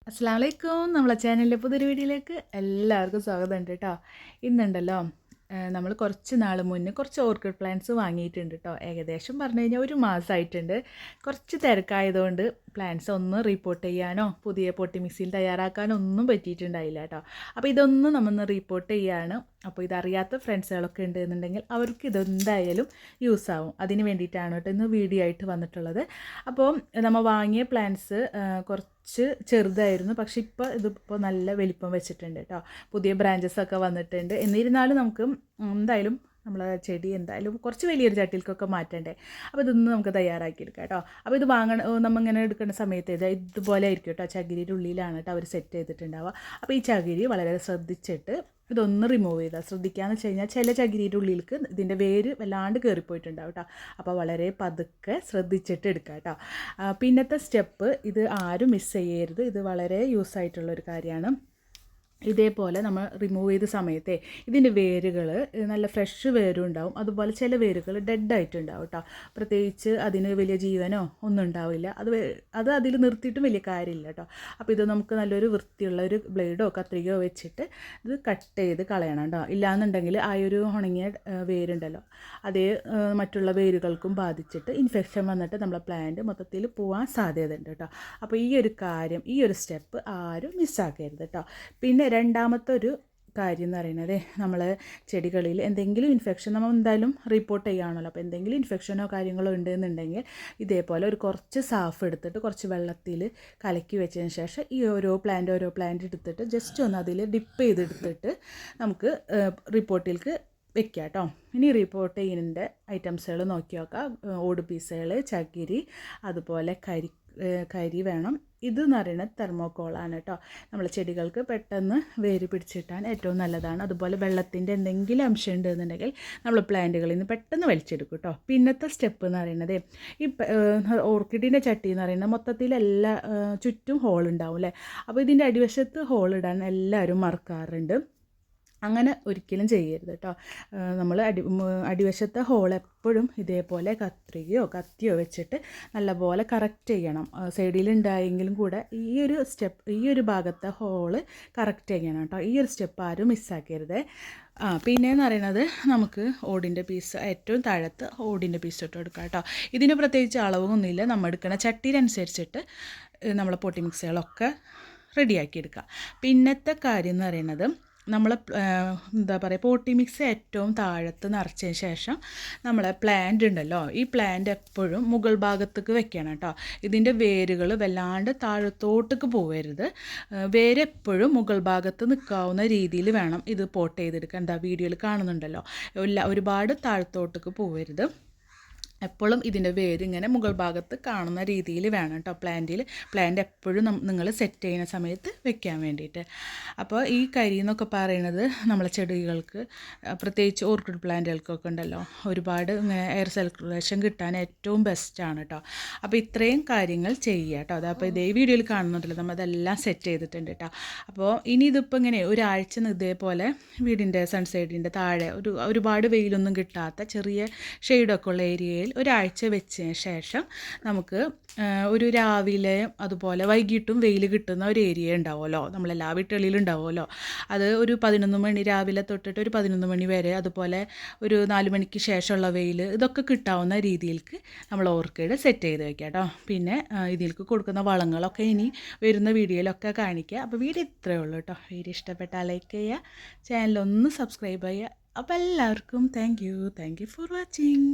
അസ്സലാമു അലൈക്കും. നമ്മളെ ചാനലിലെ പുതിയൊരു വീഡിയോയിലേക്ക് എല്ലാവർക്കും സ്വാഗതം ഉണ്ട് കേട്ടോ. ഇന്നുണ്ടല്ലോ നമ്മൾ കുറച്ച് നാൾ മുന്നേ കുറച്ച് ഓർക്കിഡ് പ്ലാന്റ്സ് വാങ്ങിയിട്ടുണ്ട് കേട്ടോ. ഏകദേശം പറഞ്ഞു കഴിഞ്ഞാൽ ഒരു മാസമായിട്ടുണ്ട്. കുറച്ച് തിരക്കായതുകൊണ്ട് പ്ലാന്റ്സ് ഒന്നും റിപ്പോർട്ട് ചെയ്യാനോ പുതിയ പൊട്ടി മിക്സിയിൽ തയ്യാറാക്കാനോ ഒന്നും പറ്റിയിട്ടുണ്ടായില്ല കേട്ടോ. അപ്പോൾ ഇതൊന്നും നമ്മൊന്ന് റിപ്പോർട്ട് ചെയ്യാണ്. അപ്പോൾ ഇതറിയാത്ത ഫ്രണ്ട്സുകളൊക്കെ ഉണ്ടെന്നുണ്ടെങ്കിൽ അവർക്ക് ഇതെന്തായാലും യൂസ് ആവും. അതിന് വേണ്ടിയിട്ടാണ് കേട്ടോ ഇന്ന് വീഡിയോ ആയിട്ട് വന്നിട്ടുള്ളത്. അപ്പോൾ നമ്മൾ വാങ്ങിയ പ്ലാന്റ്സ് കുറച്ച് ചെറുതായിരുന്നു, പക്ഷെ ഇതിപ്പോൾ നല്ല വലിപ്പം വെച്ചിട്ടുണ്ട് കേട്ടോ. പുതിയ ബ്രാഞ്ചസ് ഒക്കെ വന്നിട്ടുണ്ട്. എന്നിരുന്നാലും നമുക്ക് എന്തായാലും നമ്മളെ ചെടി എന്തായാലും കുറച്ച് വലിയൊരു ചട്ടിയിലേക്കൊക്കെ മാറ്റണ്ടേ. അപ്പോൾ ഇതൊന്നും നമുക്ക് തയ്യാറാക്കിയെടുക്കാം കേട്ടോ. അപ്പോൾ ഇത് നമ്മളിങ്ങനെ എടുക്കുന്ന സമയത്ത് ഇതുപോലെ ആയിരിക്കും കേട്ടോ. ചകിരിയുടെ ഉള്ളിലാണ് കേട്ടോ അവർ സെറ്റ് ചെയ്തിട്ടുണ്ടാവുക. അപ്പോൾ ഈ ചകിരി വളരെ ശ്രദ്ധിച്ചിട്ട് ഇതൊന്ന് റിമൂവ് ചെയ്താൽ, ശ്രദ്ധിക്കാമെന്ന് വെച്ച് കഴിഞ്ഞാൽ ചില ചകിരിയുടെ ഉള്ളിലേക്ക് ഇതിൻ്റെ വേര് വല്ലാണ്ട് കയറിപ്പോയിട്ടുണ്ടാവും കേട്ടോ. അപ്പോൾ വളരെ പതുക്കെ ശ്രദ്ധിച്ചിട്ട് എടുക്കുക കേട്ടോ. പിന്നത്തെ സ്റ്റെപ്പ്, ഇത് ആരും മിസ് ചെയ്യരുത്. ഇത് വളരെ യൂസ് ആയിട്ടുള്ളൊരു കാര്യമാണ്. ഇതേപോലെ നമ്മൾ റിമൂവ് ചെയ്ത സമയത്തെ ഇതിൻ്റെ വേരുകൾ നല്ല ഫ്രഷ് വേരും ഉണ്ടാവും, അതുപോലെ ചില വേരുകൾ ഡെഡായിട്ടുണ്ടാവും കേട്ടോ. പ്രത്യേകിച്ച് അതിന് വലിയ ജീവനോ ഒന്നും ഉണ്ടാവില്ല. അത് അതിൽ നിർത്തിയിട്ടും വലിയ കാര്യമില്ല കേട്ടോ. അപ്പോൾ ഇത് നമുക്ക് നല്ലൊരു വൃത്തിയുള്ള ഒരു ബ്ലേഡോ കത്രികയോ വെച്ചിട്ട് ഇത് കട്ട് ചെയ്ത് കളയണം കേട്ടോ. ഇല്ലയെന്നുണ്ടെങ്കിൽ ആ ഒരു ഉണങ്ങിയ വേരുണ്ടല്ലോ, അതേ മറ്റുള്ള വേരുകൾക്കും ബാധിച്ചിട്ട് ഇൻഫെക്ഷൻ വന്നിട്ട് നമ്മളെ പ്ലാന്റ് മൊത്തത്തിൽ പോകാൻ സാധ്യതയുണ്ട് കേട്ടോ. അപ്പോൾ ഈ ഒരു സ്റ്റെപ്പ് ആരും മിസ്സാക്കരുത് കേട്ടോ. പിന്നെ രണ്ടാമത്തെ ഒരു കാര്യം എന്ന് പറയുന്നത്, നമ്മൾ ചെടികളിൽ എന്തെങ്കിലും ഇൻഫെക്ഷൻ നമ്മൾ എന്തായാലും റിപ്പോർട്ട് ചെയ്യുകയാണല്ലോ. അപ്പോൾ എന്തെങ്കിലും ഇൻഫെക്ഷനോ കാര്യങ്ങളോ ഉണ്ടെന്നുണ്ടെങ്കിൽ ഇതേപോലെ ഒരു കുറച്ച് സാഫ് എടുത്തിട്ട് കുറച്ച് വെള്ളത്തിൽ കലക്കി വെച്ചതിന് ശേഷം ഈ ഓരോ പ്ലാന്റ് എടുത്തിട്ട് ജസ്റ്റ് ഒന്ന് അതിൽ ഡിപ്പ് ചെയ്തെടുത്തിട്ട് നമുക്ക് റിപ്പോർട്ടിലേക്ക് വെക്കുക കേട്ടോ. ഇനി റിപ്പോർട്ട് ചെയ്യുന്നതിൻ്റെ ഐറ്റംസുകൾ നോക്കി നോക്കാം. ഓട് പീസുകൾ, ചകിരി, അതുപോലെ കരി വേണം. ഇതെന്ന് പറയുന്നത് തെർമോക്കോളാണ് കേട്ടോ. നമ്മൾ ചെടികൾക്ക് പെട്ടെന്ന് വേര് പിടിച്ചിട്ടാൻ ഏറ്റവും നല്ലതാണ്. അതുപോലെ വെള്ളത്തിൻ്റെ എന്തെങ്കിലും അംശം ഉണ്ടെന്നുണ്ടെങ്കിൽ നമ്മൾ പ്ലാന്റുകളിൽ നിന്ന് പെട്ടെന്ന് വലിച്ചെടുക്കും കേട്ടോ. പിന്നത്തെ സ്റ്റെപ്പ് എന്ന് പറയുന്നത്, ഈ ഓർക്കിഡിൻ്റെ ചട്ടി എന്ന് പറയുന്നത് മൊത്തത്തിൽ ചുറ്റും ഹോൾ ഉണ്ടാവും അല്ലേ. അപ്പോൾ ഇതിൻ്റെ അടിവശത്ത് ഹോൾ ഇടാൻ എല്ലാവരും മറക്കാറുണ്ട്. അങ്ങനെ ഒരിക്കലും ചെയ്യരുത് കേട്ടോ. നമ്മൾ അടിവശത്തെ ഹോൾ എപ്പോഴും ഇതേപോലെ കത്രികയോ കത്തിയോ വെച്ചിട്ട് നല്ലപോലെ കറക്റ്റ് ചെയ്യണം. സൈഡിലുണ്ടായെങ്കിലും കൂടെ ഈ ഒരു ഭാഗത്തെ ഹോള് കറക്റ്റ് ചെയ്യണം കേട്ടോ. ഈ ഒരു സ്റ്റെപ്പ് ആരും മിസ്സാക്കരുത്. പിന്നെയെന്ന് പറയുന്നത്, നമുക്ക് ഓടിൻ്റെ പീസ് ഏറ്റവും താഴത്ത് ഓടിൻ്റെ പീസ് ഇട്ട് കൊടുക്കാം കേട്ടോ. ഇതിന് പ്രത്യേകിച്ച് അളവൊന്നുമില്ല. നമ്മൾ എടുക്കുന്ന ചട്ടിയിലനുസരിച്ചിട്ട് നമ്മളെ പൊട്ടി മിക്സുകളൊക്കെ റെഡിയാക്കി എടുക്കുക. പിന്നത്തെ കാര്യം എന്ന് പറയുന്നത്, നമ്മൾ പോട്ടി മിക്സ് ഏറ്റവും താഴത്ത് നിറച്ചതിന് ശേഷം നമ്മളെ പ്ലാന്റ് ഉണ്ടല്ലോ, ഈ പ്ലാന്റ് എപ്പോഴും മുകൾ ഭാഗത്തേക്ക് വെക്കണം കേട്ടോ. ഇതിൻ്റെ വേരുകൾ വല്ലാണ്ട് താഴത്തോട്ടേക്ക് പോകരുത്. വേര് എപ്പോഴും മുകൾ ഭാഗത്ത് നിൽക്കാവുന്ന രീതിയിൽ വേണം ഇത് പോട്ട് ചെയ്തെടുക്കാൻ. വീഡിയോയിൽ കാണുന്നുണ്ടല്ലോ, ഒരുപാട് താഴത്തോട്ടേക്ക് പോകരുത്. എപ്പോഴും ഇതിൻ്റെ വേര് ഇങ്ങനെ മുകൾ ഭാഗത്ത് കാണുന്ന രീതിയിൽ വേണം കേട്ടോ പ്ലാന്റ് എപ്പോഴും നിങ്ങൾ സെറ്റ് ചെയ്യുന്ന സമയത്ത് വെക്കാൻ വേണ്ടിയിട്ട്. അപ്പോൾ ഈ കരി എന്നൊക്കെ പറയുന്നത് നമ്മളെ ചെടികൾക്ക്, പ്രത്യേകിച്ച് ഓർക്കിഡ് പ്ലാന്റുകൾക്കൊക്കെ ഉണ്ടല്ലോ, ഒരുപാട് ഇങ്ങനെ എയർ സർക്കുലേഷൻ കിട്ടാൻ ഏറ്റവും ബെസ്റ്റാണ് കേട്ടോ. അപ്പോൾ ഇത്രയും കാര്യങ്ങൾ ചെയ്യുക കേട്ടോ. അപ്പോൾ ഇതേ വീഡിയോയിൽ കാണുന്നുണ്ടല്ലോ, നമ്മൾ അതെല്ലാം സെറ്റ് ചെയ്തിട്ടുണ്ട് കേട്ടോ. അപ്പോൾ ഇനി ഇതിപ്പോൾ ഇങ്ങനെ ഒരാഴ്ച ഇതേപോലെ വീടിൻ്റെ സൺസൈഡിൻ്റെ താഴെ ഒരുപാട് വെയിലൊന്നും കിട്ടാത്ത ചെറിയ ഷെയ്ഡൊക്കെ ഉള്ള ഏരിയയിൽ ഒരാഴ്ച വെച്ചതിന് ശേഷം നമുക്ക് ഒരു രാവിലെയും അതുപോലെ വൈകിട്ടും വെയിൽ കിട്ടുന്ന ഒരു ഏരിയ ഉണ്ടാവുമല്ലോ, നമ്മളെല്ലാ വീട്ടുകളിലും ഉണ്ടാവുമല്ലോ. അത് ഒരു 11 മണി രാവിലെ തൊട്ടിട്ട് ഒരു 11 മണി വരെ, അതുപോലെ ഒരു 4 മണിക്ക് ശേഷമുള്ള വെയിൽ, ഇതൊക്കെ കിട്ടാവുന്ന രീതിയിലേക്ക് നമ്മൾ ഓർക്കിഡ് സെറ്റ് ചെയ്ത് വയ്ക്കുക കേട്ടോ. പിന്നെ ഇതിലേക്ക് കൊടുക്കുന്ന വളങ്ങളൊക്കെ ഇനി വരുന്ന വീഡിയോയിലൊക്കെ കാണിക്കുക. അപ്പോൾ വീഡിയോ ഇത്രയേ ഉള്ളൂ കേട്ടോ. വീഡിയോ ഇഷ്ടപ്പെട്ടാൽ ലൈക്ക് ചെയ്യുക, ചാനലൊന്ന് സബ്സ്ക്രൈബ് ചെയ്യുക. അപ്പോൾ എല്ലാവർക്കും താങ്ക് യു ഫോർ വാച്ചിങ്.